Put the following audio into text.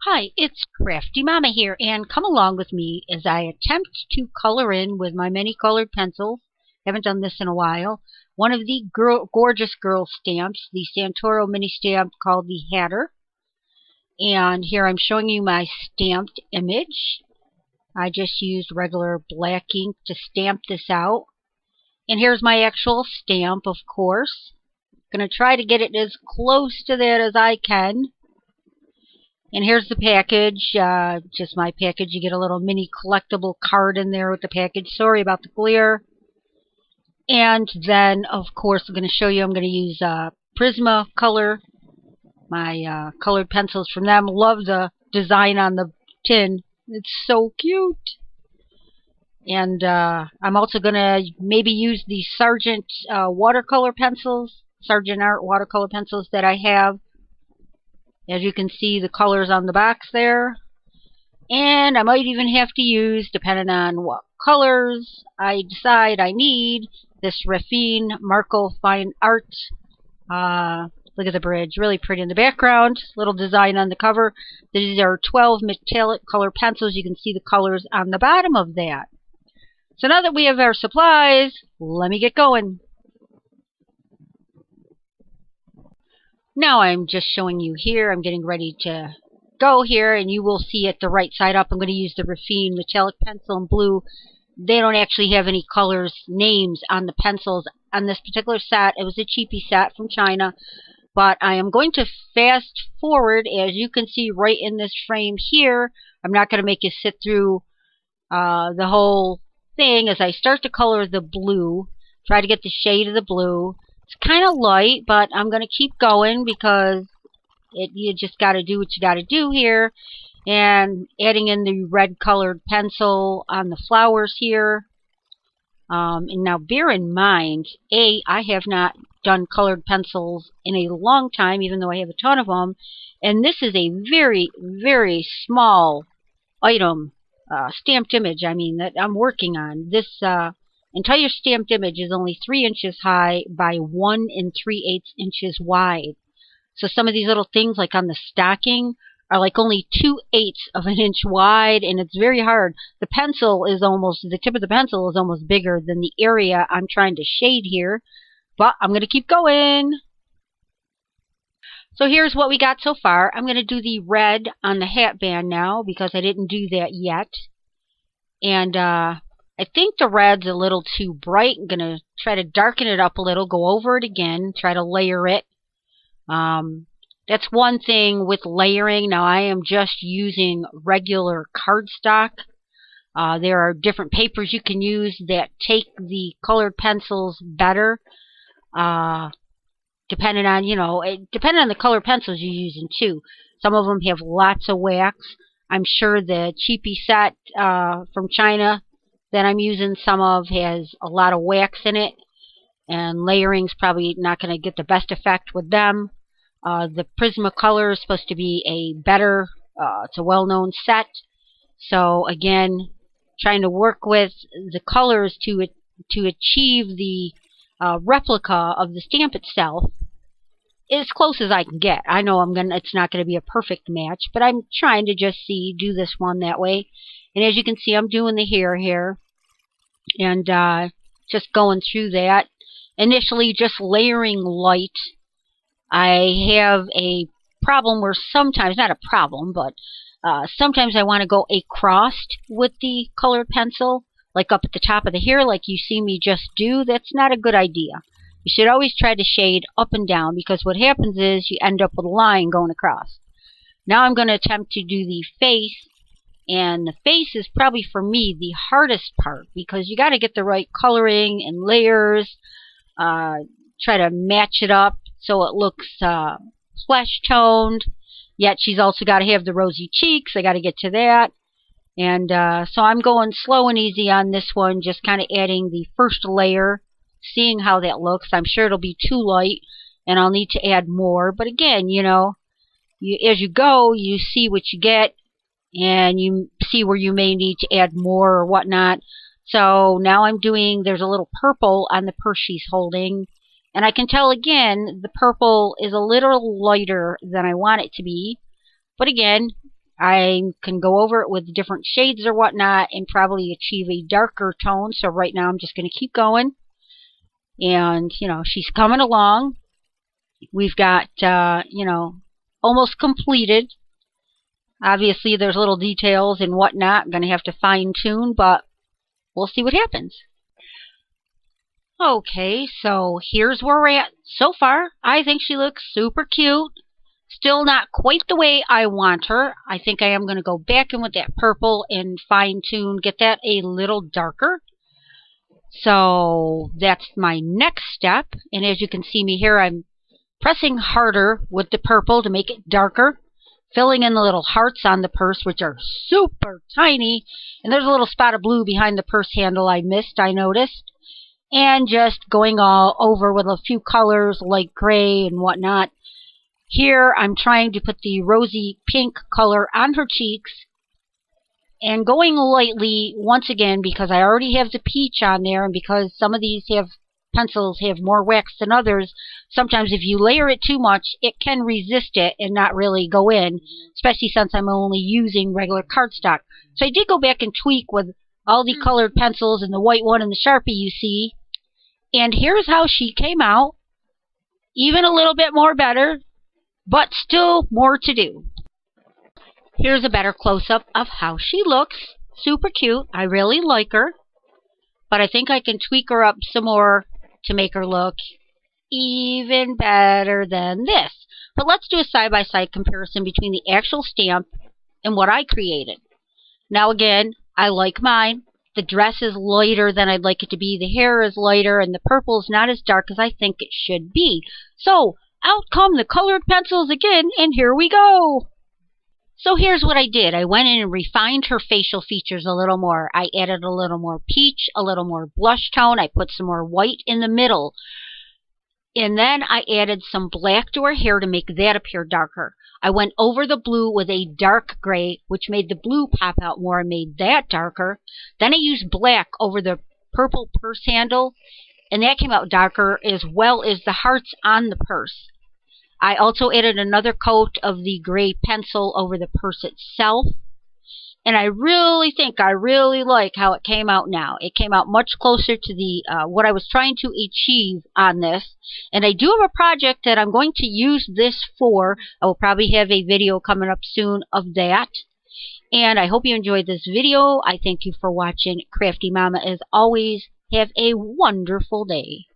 Hi, it's CraftyMama here, and come along with me as I attempt to color in with my many colored pencils. Haven't done this in a while. One of the Gorjuss Girl stamps, the Santoro mini stamp called the Hatter. And here I'm showing you my stamped image. I just used regular black ink to stamp this out. And here's my actual stamp, of course. I'm going to try to get it as close to that as I can. And here's the package, just my package. You get a little mini collectible card in there with the package. Sorry about the glare. And then, of course, I'm going to show you, I'm going to use Prismacolor, my colored pencils from them. Love the design on the tin. It's so cute. And I'm also going to maybe use the Sargent watercolor pencils, Sargent Art watercolor pencils that I have. As you can see, the colors on the box there. And I might even have to use, depending on what colors I decide I need, this Raffine Fine Art. Look at the bridge, really pretty in the background. Little design on the cover. These are 12 metallic color pencils. You can see the colors on the bottom of that. So now that we have our supplies, let me get going. Now I'm just showing you here. I'm getting ready to go here, and you will see it the right side up. I'm going to use the Raffine Metallic pencil in blue. They don't actually have any colors, names on the pencils on this particular set. It was a cheapie set from China. But I am going to fast forward, as you can see right in this frame here. I'm not going to make you sit through the whole thing as I start to color the blue. Try to get the shade of the blue. It's kind of light, but I'm going to keep going because you just got to do what you got to do here. And adding in the red colored pencil on the flowers here. And now bear in mind, I have not done colored pencils in a long time, even though I have a ton of them. And this is a very, very small item, stamped image, I mean, that I'm working on. This entire stamped image is only 3 inches high by 1 3/8 inches wide. So some of these little things, like on the stocking, are like only 2/8 of an inch wide, and it's very hard. The pencil is almost, the tip of the pencil is almost bigger than the area I'm trying to shade here. But I'm going to keep going. So here's what we got so far. I'm going to do the red on the hat band now because I didn't do that yet. And I think the red's a little too bright. I'm going to try to darken it up a little, go over it again, try to layer it. That's one thing with layering. Now I am just using regular cardstock. There are different papers you can use that take the colored pencils better. Depending on, depending on the colored pencils you're using too. Some of them have lots of wax. I'm sure the cheapie set from China that I'm using some of has a lot of wax in it, and layering's probably not going to get the best effect with them. The Prismacolor is supposed to be a better, it's a well-known set. So again, trying to work with the colors to achieve the replica of the stamp itself as close as I can get. I know it's not going to be a perfect match, but I'm trying to just do this one that way. And as you can see, I'm doing the hair here, and just going through that. Initially, just layering light. I have a problem where sometimes, not a problem, but sometimes I want to go across with the colored pencil, like up at the top of the hair, like you see me just do. That's not a good idea. You should always try to shade up and down, because what happens is you end up with a line going across. Now I'm going to attempt to do the face, and the face is probably for me the hardest part, because you got to get the right coloring and layers, try to match it up so it looks flesh toned, yet she's also got to have the rosy cheeks. I got to get to that. And so I'm going slow and easy on this one, just kind of adding the first layer, seeing how that looks. I'm sure it'll be too light, and I'll need to add more. But again, as you go, you see what you get, and you see where you may need to add more or whatnot. So now I'm doing, there's a little purple on the purse she's holding, and I can tell again the purple is a little lighter than I want it to be. But again, I can go over it with different shades or whatnot and probably achieve a darker tone. So right now I'm just going to keep going. And, you know, she's coming along. We've got, you know, almost completed. Obviously, there's little details and whatnot. I'm going to have to fine tune, but we'll see what happens. Okay, so here's where we're at so far. I think she looks super cute. Still not quite the way I want her. I think I am going to go back in with that purple and fine tune, get that a little darker. So that's my next step. And as you can see me here, I'm pressing harder with the purple to make it darker. Filling in the little hearts on the purse, which are super tiny. And there's a little spot of blue behind the purse handle I missed, I noticed. And just going all over with a few colors like gray and whatnot. Here I'm trying to put the rosy pink color on her cheeks. And going lightly, once again, because I already have the peach on there, and because some of these pencils have more wax than others, sometimes if you layer it too much, it can resist it and not really go in, especially since I'm only using regular cardstock. So I did go back and tweak with all the colored pencils and the white one and the Sharpie you see. And here's how she came out. Even a little bit more better, but still more to do. Here's a better close-up of how she looks. Super cute. I really like her. But I think I can tweak her up some more to make her look even better than this. But let's do a side-by-side comparison between the actual stamp and what I created. Now again, I like mine. The dress is lighter than I'd like it to be. The hair is lighter, and the purple is not as dark as I think it should be. So, out come the colored pencils again, and here we go! So here's what I did. I went in and refined her facial features a little more. I added a little more peach, a little more blush tone. I put some more white in the middle. And then I added some black to her hair to make that appear darker. I went over the blue with a dark gray, which made the blue pop out more and made that darker. Then I used black over the purple purse handle, and that came out darker, as well as the hearts on the purse. I also added another coat of the gray pencil over the purse itself. And I really like how it came out now. It came out much closer to the what I was trying to achieve on this. And I do have a project that I'm going to use this for. I will probably have a video coming up soon of that. And I hope you enjoyed this video. I thank you for watching. Crafty Mama, as always, have a wonderful day.